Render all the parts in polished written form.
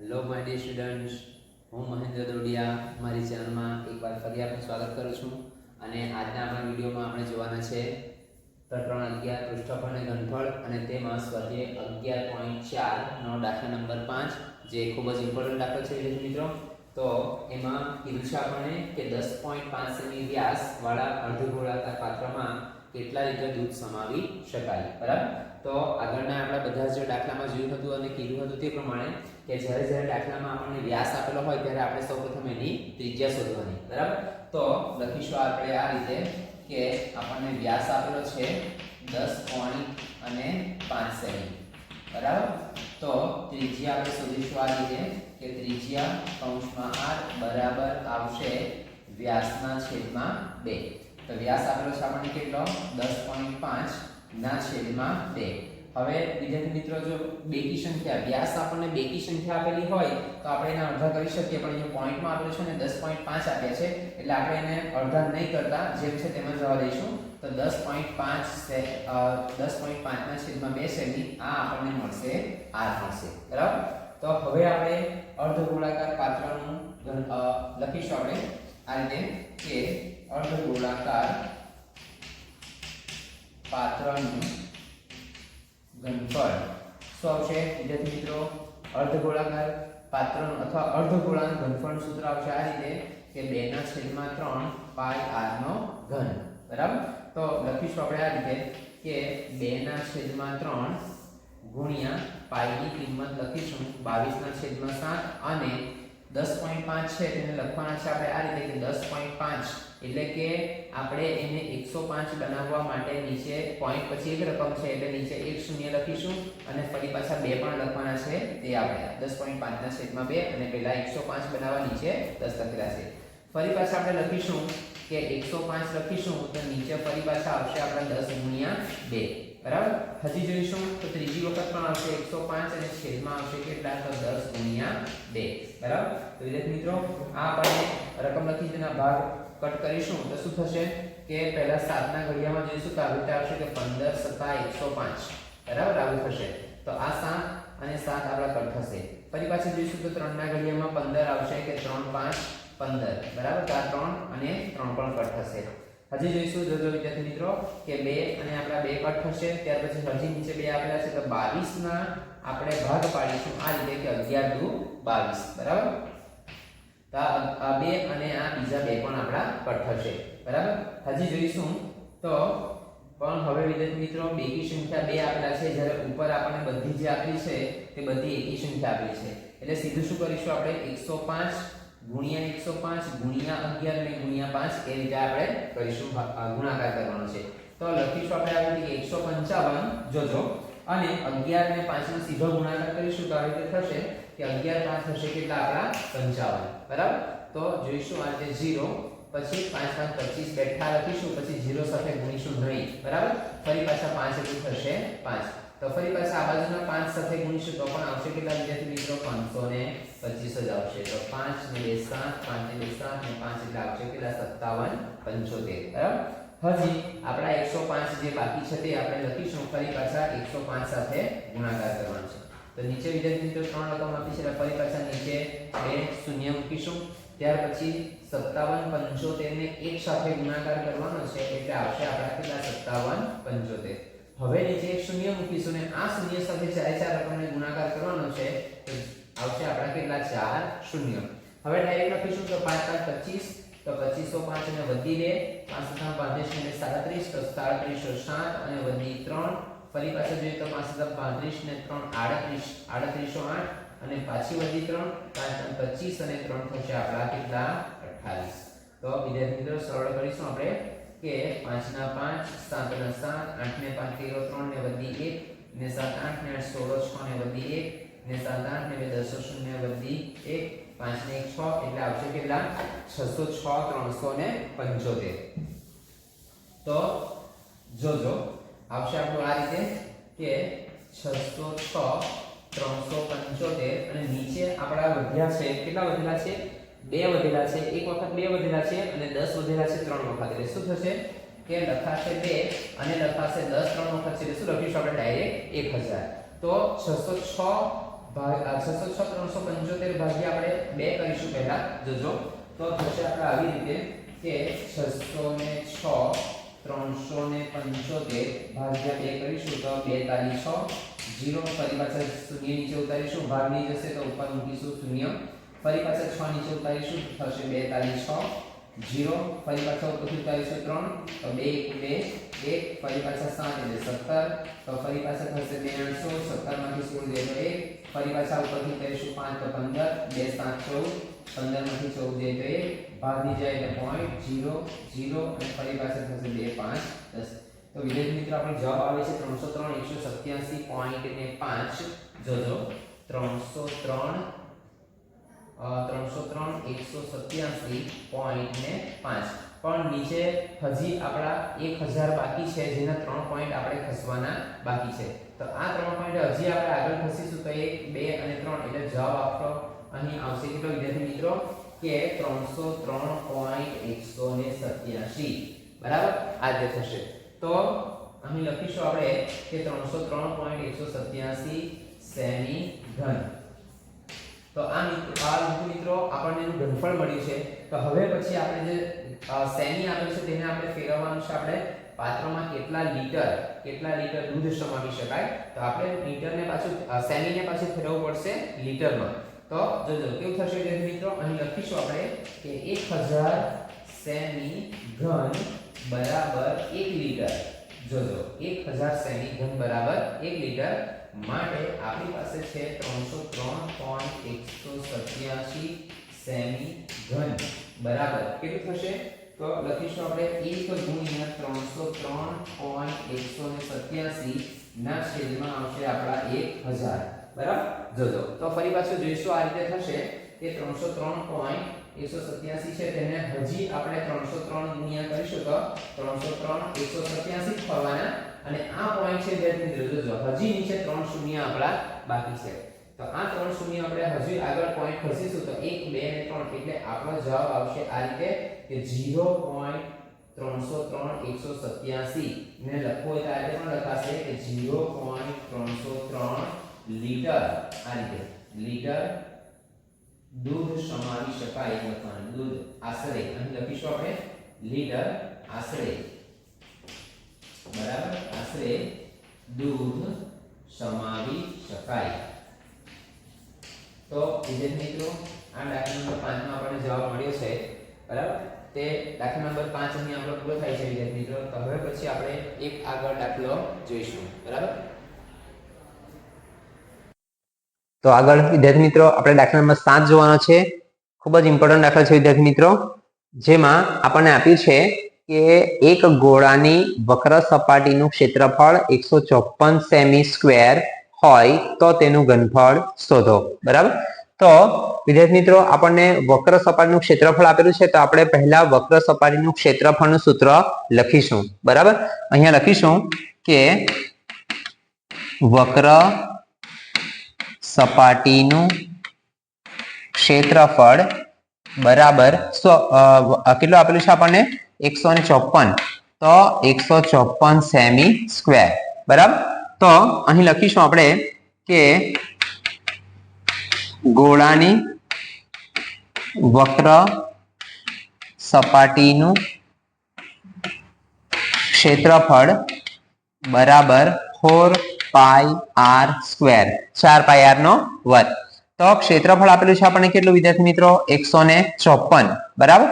Hello my dear students, હું મહેન્દ્ર દોડિયા મારી ચેનલમાં એકવાર ફરી આપનું સ્વાગત કરું છું. અને આજના આપણા વિડીયોમાં આપણે જોવાના છે પ્રકરણ 11 પૃષ્ઠફળ અને ઘનફળ, અને તેમાં સ્વાધ્યાય 11.4 નો દાખલા નંબર 5, જે ખૂબ જ ઇમ્પોર્ટન્ટ દાખલો છે વિદ્યાર્થી મિત્રો. તો એમાં કીધું છે આપણને કે 10.5 સેમી વ્યાસ વાળા અર્ધગોળાકાર પાત્રમાં કેટલા લીટર દૂધ સમાવી શકાય. બરાબર. તો આગળના આપણા બધા જ દાખલામાં જોયું હતું અને કીધું હતું તે પ્રમાણે કે જ્યારે દાખલામાં આપણને વ્યાસ આપેલો હોય ત્યારે આપણે સૌપ્રથમ એની ત્રિજ્યા શોધવાની. બરાબર. તો લખીશું આપણે આ રીતે કે આપણને વ્યાસ આપેલો છે 10.5 સેમી. બરાબર. તો ત્રિજ્યા આપણે શોધીશું આ રીતે કે ત્રિજ્યા કૌંસમાં r બરાબર આવશે વ્યાસના છેદમાં 2. તો વ્યાસ આપેલો છે આપણને કેટલો? 10.5 ના છેદમાં 2. હવે વિદ્યાર્થી મિત્રો, જો બેકી સંખ્યા વ્યાસ આપણને બેકી સંખ્યા આપેલી હોય તો આપણે એને અડધા કરી શકીએ, પણ અહીંયા પોઈન્ટમાં આપેલું છે ને 10.5 આપ્યા છે એટલે આપણે એને અડધા નહીં કરતા જેમ છે તેમ જ જવા દઈશું. તો 10.5 ના છેદમાં 2 સેમી આ આપણને મળશે r મળશે. બરાબર. તો હવે આપણે અર્ધગોળાકાર પાત્રનું લખીશું આપણે આ રીતે કે અર્ધગોળાકાર પાત્રનું ઘનફળ શું આવશે વિદ્યાર્થી મિત્રો? અર્ધગોળાકાર પાત્રનું અથવા અર્ધગોળાનું ઘનફળનું સૂત્ર આવશે આ રીતે કે 2/3 પાઈ r નો ઘન. બરાબર. તો લખીશું આપણે આ રીતે કે 2/3 ગુણ્યા પાઈ ની કિંમત લખીશું 22/7 અને 10.5 છે તેને લખવાના છે આપણે આ રીતે કે 10.5 એટલે કે આપણે એને 105 બનાવવા માટે નીચે પોઈન્ટ પછી એક રકમ છે એટલે નીચે એક શૂન્ય લખીશું અને ફરી પાછા 2 પણ લખવાના છે. તે આપણે 10.5 ના છેદમાં 2 અને પહેલા 105 બનાવવા નીચે 10 લખેલા છે. ફરી પાછા આપણે લખીશું કે 105 લખીશું તો નીચે ફરી પાછા આવશે આપણે 10 ગુણ્યા 2. બરાબર. હજી જોઈશું તો ત્રીજી વખત પણ આવશે 105 અને છેદમાં આવશે કેટલા? તો 10 ગુણ્યા 2. બરાબર. તો વિદ્યાર્થી મિત્રો, આ આપણે રકમ લખી તેના ભાગ કટ કરીશું તો શું થશે કે પહેલા 7 ના ઘડિયામાં જોઈશું તો આવી રીતે આવશે કે 15 + 105. બરાબર. આવું થશે. તો આ 7 અને 7 આપણા કટ થશે. ફરી પાછું જોઈશું તો 3 ના ઘડિયામાં 15 આવશે કે 3 × 5 = 15. બરાબર. તો આ 3 અને 3 પણ કટ થશે. હજી જોઈશું જોજો વિદ્યાર્થી મિત્રો કે 2 અને આપણા 2 કટ થશે. ત્યાર પછી હજી નીચે 2 આપેલા છે તો 22 ના આપણે ભાગ પાડીશું આ રીતે કે 11 × 22. બરાબર. તો આ 2 અને આ બીજા 2 પણ આપણા કટ થશે. બરાબર. હજી જોઈશું તો પણ હવે વિદ્યાર્થી મિત્રો બેકી સંખ્યા 2 આપેલા છે, જ્યારે ઉપર આપણને બધી જે આપેલી છે તે બધી એકી સંખ્યા આપેલી છે એટલે સીધું શું કરીશું આપણે 105 ગુણ્યા 105 ગુણ્યા 11 અને ગુણ્યા 5 એ રીતે આપણે કરીશું. ગુણાકાર કરવાનો છે તો લખીશું આપણે આ રીતે 155 જોજો અને 11 અને 5 નો સીધો ગુણાકાર કરીશું તો આ રીતે થશે કે 11 5 થશે કેટલા આપણા 55. બરાબર. તો જોઈશું આ રીતે 0 પછી 5 × 5 = 25 બેઠા લખીશું પછી 0 સાથે ગુણીશું નહીં. બરાબર. ફરી પાછા 5 એટલું થશે 5. તો ફરી પાછા આ બાજુના 5 સાથે ગુણીશું તો પણ આવશે કેટલા વિદ્યાર્થી મિત્રો? 525 જ આવશે. તો 5 ને 2 7, 5 ને 2 7 ને 5 એટલે આવશે કેટલા? 57 75. બરાબર. હજી આપણા 105 જે બાકી છે તે આપણે લખીશું ફરી પાછા 105 સાથે ગુણાકાર કરવાનો છે. તો નીચે વિદ્યાર્થી મિત્રો 3 રકમ આપી છે એટલે ફરી પાછા નીચે 2 શૂન્ય મૂકીશું. ત્યાર પછી 57 75 ને એક સાથે ગુણાકાર કરવાનો છે એટલે આવશે આપણા કેટલા? 57 75. હવે નીચે એક શૂન્ય મૂકીશું ને આ શૂન્ય સાથે ચાર રકમને ગુણાકાર કરવાનો છે તો આવશે આપણા કેટલા? 4 શૂન્ય. હવે ડાયરેક્ટ લખીશું તો 5 × 25 તો 2505 અને વધી 2 5 × 35 ને 37 તો 3707 અને વધી 3. ફરી પાછા જોઈએ તો 5 × 35 ને 3 3808 અને પાછી વધી 3 5 × 25 અને 3 થશે આપણા કેટલા? 28. તો વિદ્યાર્થી મિત્રો સરળ કરીશું આપણે કે 5 ના 5 7 ના 7 8 ને 5 13 3 ને વધી 1 ને 7 8 ને 8 16 6 ને વધી 1 ને 7 8 ને 2 10 0 વધી 1 5 ને 1 6 એટલે આવશે કેટલા? 606 375. તો જોજો આવશે આપણું આ રીતે કે 606 375 અને નીચે આપણા વધ્યા છે કેટલા વધેલા છે? 2 વધેલા છે. એક વખત 2 વધેલા છે અને 10 વધેલા છે 3 વખત. એટલે શું થશે કે લખાશે 2 અને લખાશે 10 3 વખત છે એટલે શું લખીશું આપણે ડાયરેક્ટ 1000. તો 606 606 375 ભાગ્યા આપણે 2 કરીશું પહેલા જોજો તો થશે આપણે આવી રીતે કે 606 375 ભાગ્યા 2 કરીશું તો 2 તાલી 6 0 ફરી પાછા શૂન્ય નીચે ઉતારીશું ભાગ નહીં જશે તો ઉપર મૂકીશું શૂન્ય ફરી પાછા 6 નીચે ઉતારીશું થશે 2 તાલી 6 0 ફરી પાછા ઉપરથી ઉતારીશું 3 તો 2 1 2 1 ફરી પાછા 7 એટલે 17 તો ફરી પાછા થશે 2 800 17 માંથી 16 જાય તો 1 ફરી પાછા ઉપરથી કરીશું 5 તો 15 2 7 14 15 માંથી 14 જાય તો 1 ભાગી જાય એટલે પોઈન્ટ 0 0 અને ફરી પાછા થશે 2 5 10 તો વિદ્યાર્થી મિત્રો આપણો જવાબ આવે છે 303 187.5 જોજો 303 187.5 પણ નીચે હજી આપણા 1000 બાકી છે જેના 3 પોઈન્ટ આપણે ખસવાના બાકી છે તો આ 3 પોઈન્ટ હજી આપણે આગળ ખસીશું તો 1 2 અને 3 એટલે જવાબ આપણો અહીં આવશે કેટલો વિદ્યાર્થી મિત્રો કે 303.187 બરાબર આ જે થશે તો અહીં લખીશું આપણે કે 303.187 સેમી ઘન તો આ મિત્રો આપણને એનું ઘનફળ મળ્યું છે તો હવે પછી આપણે જે સેમી આપેલ છે તેને આપણે ફેરવવાનું છે આપણે પાત્રમાં કેટલા લીટર દૂધ સમાવી શકાય તો આપણે લીટરને પાછું સેમીને પાછું ફેરવવું પડશે લીટરમાં તો જોજો કેવું થશે મિત્રો અહીં લખીશું આપણે કે 1000 સેમી ઘન બરાબર 1 લીટર જોજો 1000 સેમી ઘન બરાબર 1 લીટર માટે આપણી પાસે છે 303.187 સેમી ઘન બરાબર કેટલું થશે તો લખીશું આપણે 1 ગુણ્યા 303.187 ના છેદમાં આવશે આપણા 1000 બરાબર જોજો તો ફરી પાછું જોઈશું આ રીતે થશે કે 303.187 છે તેને હજી આપણે 303 ગુણ્યા કરીશું તો 303 187 થવાના અને આ પોઈન્ટ છે જે મિત્રો જોજો હજી નીચે 3 શૂન્ય આપણા બાકી છે તો આ 3 શૂન્ય આપણે હજી આગળ પોઈન્ટ ખસીશું તો 1 2 અને 3 એટલે આપણો જવાબ આવશે આ રીતે કે 0.303.187 ને લખવું હોય તો આ રીતે પણ લખાશે કે 0.303 લીટર આ રીતે લીટર દૂધ સમાવી શકાય લખવાનું દૂધ આશરે અહીં લખીશું આપણે લીટર આશરે બરાબર આશરે દૂધ સમાવી શકાય તો વિદ્યાર્થી મિત્રો આ દાખલા નંબર 5 માં આપણને જવાબ મળ્યો છે બરાબર તે દાખલા નંબર 5 અહીં આપણો પૂરો થાય છે વિદ્યાર્થી મિત્રો તો હવે પછી આપણે એક આગળ દાખલો જોઈશું બરાબર તો આગળ વિદ્યાર્થી મિત્રો આપણે દાખલા નંબર 7 જોવાનો છે ખૂબ જ ઇમ્પોર્ટન્ટ દાખલો છે વિદ્યાર્થી મિત્રો જેમાં આપણને આપ્યું છે કે એક ગોળાની વક્ર સપાટીનું ક્ષેત્રફળ 154 સેમી સ્ક્વેર હોય તો તેનું ઘનફળ શોધો બરાબર તો વિદ્યાર્થી મિત્રો આપણને વક્ર સપાટીનું ક્ષેત્રફળ આપેલું છે તો આપણે પહેલા વક્ર સપાટીનું ક્ષેત્રફળનું સૂત્ર લખીશું બરાબર અહીંયા લખીશું કે વક્ર સપાટીનું ક્ષેત્રફળ બરાબર કેટલું આપેલું છે આપણને 154 તો 154 સેમી સ્ક્વેર બરાબર તો અહીં લખીશું આપણે કે ગોળાની વક્ર સપાટીનું ક્ષેત્રફળ બરાબર 4 પાઈ r સ્ક્વેર 4 પાઈ r નો વર્ગ તો ક્ષેત્રફળ આપેલું છે આપણને કેટલું વિદ્યાર્થી મિત્રો 154 બરાબર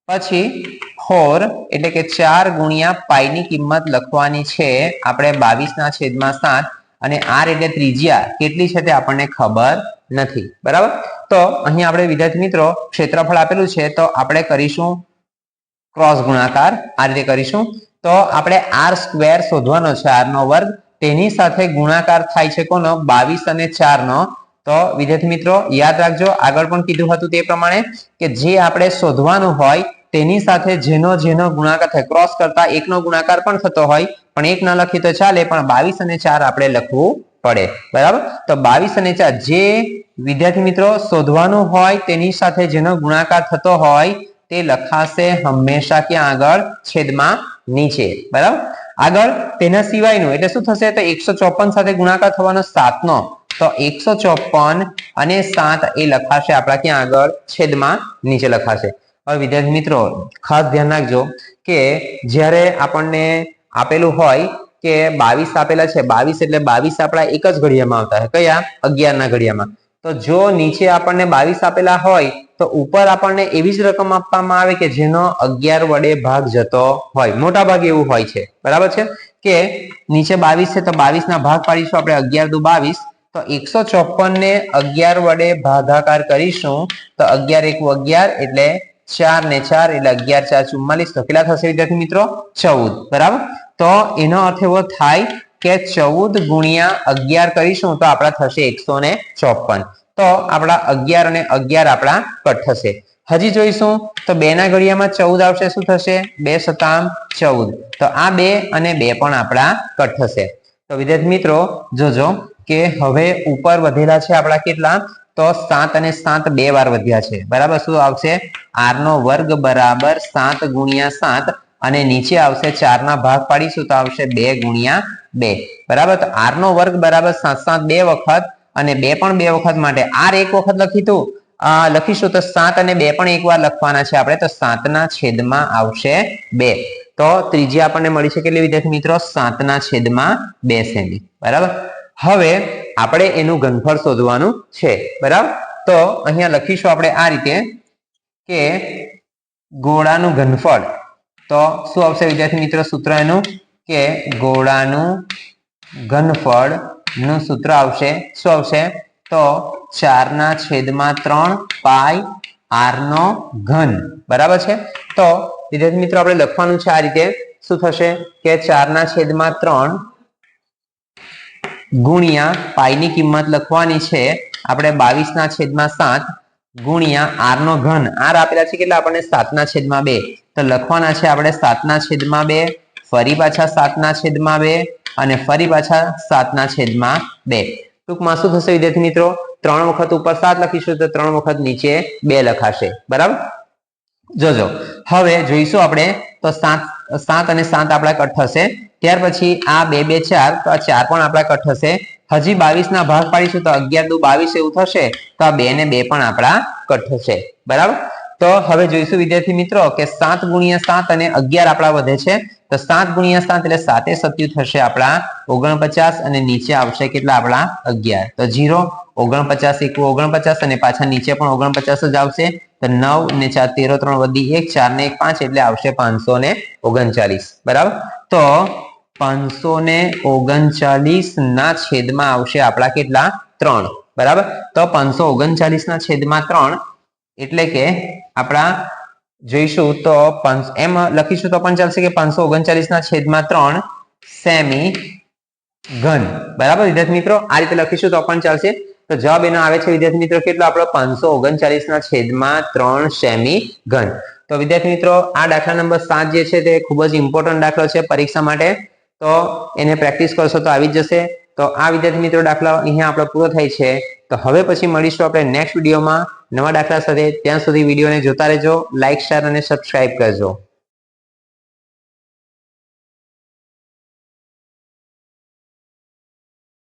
પછી 4 એટલે કે 4 ગુણ્યા પાઈ ની કિંમત લખવાની છે આપણે 22/7 અને r એટલે ત્રિજ્યા કેટલી છે તે આપણને ખબર નથી બરાબર તો અહીં આપણે વિદ્યાર્થી મિત્રો ક્ષેત્રફળ આપેલું છે તો આપણે કરીશું ક્રોસ ગુણાકાર આ રીતે કરીશું તો આપણે r સ્ક્વેર શોધવાનો છે r નો વર્ગ તેની સાથે ગુણાકાર થાય છે કોનો 22 અને 4 નો તો વિદ્યાર્થી મિત્રો યાદ રાખજો આગળ પણ કીધું હતું તે પ્રમાણે કે જે આપણે શોધવાનું હોય તેની સાથે જેનો ગુણાકાર થાય ક્રોસ કરતા એકનો ગુણાકાર પણ થતો હોય પણ એક ન લખી તો ચાલે પણ 22 અને 4 આપણે લખવું પડે બરાબર તો 22 અને 4 જે વિદ્યાર્થી મિત્રો શોધવાનું હોય તેની સાથે જેનો ગુણાકાર થતો હોય તે લખાશે હંમેશા ક્યાં આગળ છેદમાં નીચે બરાબર આગળ તેના સિવાયનું એટલે શું થશે તો 154 સાથે ગુણાકાર થવાનો 7 નો તો 154 અને 7 એ લખાશે આપણા ક્યાં આગળ છેદમાં નીચે લખાશે। હવે વિદ્યાર્થી મિત્રો ખાસ ધ્યાન રાખજો કે જ્યારે આપણને આપેલું હોય કે 22 આપેલા છે, 22 એટલે 22 આપણા એક જ ઘડિયામાં આવતા હોય, કયા 11 ના ઘડિયામાં। તો જો નીચે આપણને 22 આપેલા હોય તો ઉપર આપણને એવી જ રકમ આપવામાં આવે કે જેનો 11 વડે ભાગ જતો હોય, મોટા ભાગે એવું હોય છે, બરાબર છે કે નીચે 22 છે તો 22 ના ભાગ પાડીશું આપણે, 11 દુ 22, તો 154 ને 11 વડે ભાગાકાર કરીશું તો 11 એકુ 11 એટલે 4 ને 4 એટલે 11 4 44, તો કેટલા થશે વિદ્યાર્થી મિત્રો 14, બરાબર। તો એનો અર્થ એવો થાય કે 14 ગુણ્યા 11 કરીશું તો આપણા થશે 154, તો આપણા 11 અને 11 આપણા કટ થશે। હજી જોઈશું તો 2 ના ઘડિયામાં 14 આવશે, શું થશે 2 સતામ 14, તો આ 2 અને 2 પણ આપણા કટ થશે। તો વિદ્યાર્થી મિત્રો જોજો કે હવે ઉપર વધેલા છે આપણા કેટલા, તો 7 અને 7 બે વાર વધ્યા છે, બરાબર। શું આવશે r નો વર્ગ બરાબર 7 ગુણ્યા 7 અને નીચે આવશે 4 ના ભાગ પાડીશું તો આવશે 2 ગુણ્યા 2, બરાબર। તો r નો વર્ગ બરાબર 7 7 બે વખત અને 2 પણ બે વખત માટે r એક વખત લખીશું તો 7 અને 2 પણ એક વાર લખવાના છે આપણે, તો 7 ના છેદમાં આવશે 2, તો ત્રિજ્યા આપણને મળી છે કેટલી વિદ્યાર્થી મિત્રો 7 ના છેદમાં 2 સેમી, બરાબર। હવે આપણે એનું ઘનફળ શોધવાનું છે, બરાબર। તો અહીંયા લખીશું આપણે આ રીતે કે ગોળાનું ઘનફળ, તો શું આવશે વિદ્યાર્થી મિત્રો સૂત્ર એનું કે ગોળાનું ઘનફળ નું સૂત્ર આવશે, શું આવશે તો 4 ના છેદમાં 3 પાઈ r નો ઘન, બરાબર છે। તો વિદ્યાર્થી મિત્રો આપણે લખવાનું છે આ રીતે, શું થશે કે 4 ના છેદમાં 3 ગુણ્યા પાઈ ની કિંમત લખવાની છે આપણે 22 ના છેદમાં 7 ગુણ્યા r નો ઘન, r આપેલા છે કેટલા આપણને 7 ના છેદમાં 2, તો લખવાના છે આપણે 7 ના છેદમાં 2, ફરી પાછા 7 ના છેદમાં 2 અને ફરી પાછા 7 ના છેદમાં 2। ટૂંકમાં શું થશે વિદ્યાર્થી મિત્રો 3 વખત ઉપર 7 લખીશું તો 3 વખત નીચે 2 લખાશે, બરાબર। જોજો હવે જોઈશું આપણે તો 7 અને 7 આપણા કટ થશે, ત્યાર પછી આ 2 2 4, તો આ 4 પણ આપણા કટ થશે। હજી 22 ના ભાગ પાડીશું તો 11 દુ 22 એવું થશે, તો આ 2 ને 2 પણ આપણા કટ થશે, બરાબર। તો હવે જોઈશું વિદ્યાર્થી મિત્રો કે 7 ગુણ્યા 7 અને 11 આપણા વધે છે, તો 7 ગુણ્યા 7 એટલે 7 સત્યુ થશે આપણા 49 અને નીચે આવશે કેટલા આપણા 11, તો 0 49 એકુ 49 અને પાછા નીચે પણ 49 જ આવશે, તો 9 ને 4 13 3 વધી 1 4 ને 1 5 એટલે આવશે 539, બરાબર। તો 539 ના છેદમાં આવશે આપણા કેટલા 3, બરાબર। તો 539 ના છેદમાં 3 એટલે કે આપણા જોઈશું તો એમ લખીશું તો પણ ચાલશે કે 539 ના છેદમાં 3 સેમી ઘન, બરાબર વિદ્યાર્થી મિત્રો આ રીતે લખીશું તો પણ ચાલશે। તો જવાબ એનો આવે છે વિદ્યાર્થી મિત્રો કેટલો આપણો 539 ના છેદમાં 3 સેમી ઘન। તો વિદ્યાર્થી મિત્રો આ દાખલા નંબર 7 જે છે તે ખૂબ જ ઇમ્પોર્ટન્ટ દાખલો છે પરીક્ષા માટે, તો એને પ્રેક્ટિસ કરશો તો આવી જ જશે। તો આ વિદ્યાર્થી મિત્રો દાખલા અહીંયા આપણો પૂરો થાય છે, તો હવે પછી મળીશું આપણે નેક્સ્ટ વિડીયોમાં નવા દાખલા સાથે, ત્યાં સુધી વિડીયોને જોતા રહેજો, લાઈક શેર અને સબસ્ક્રાઇબ કરજો।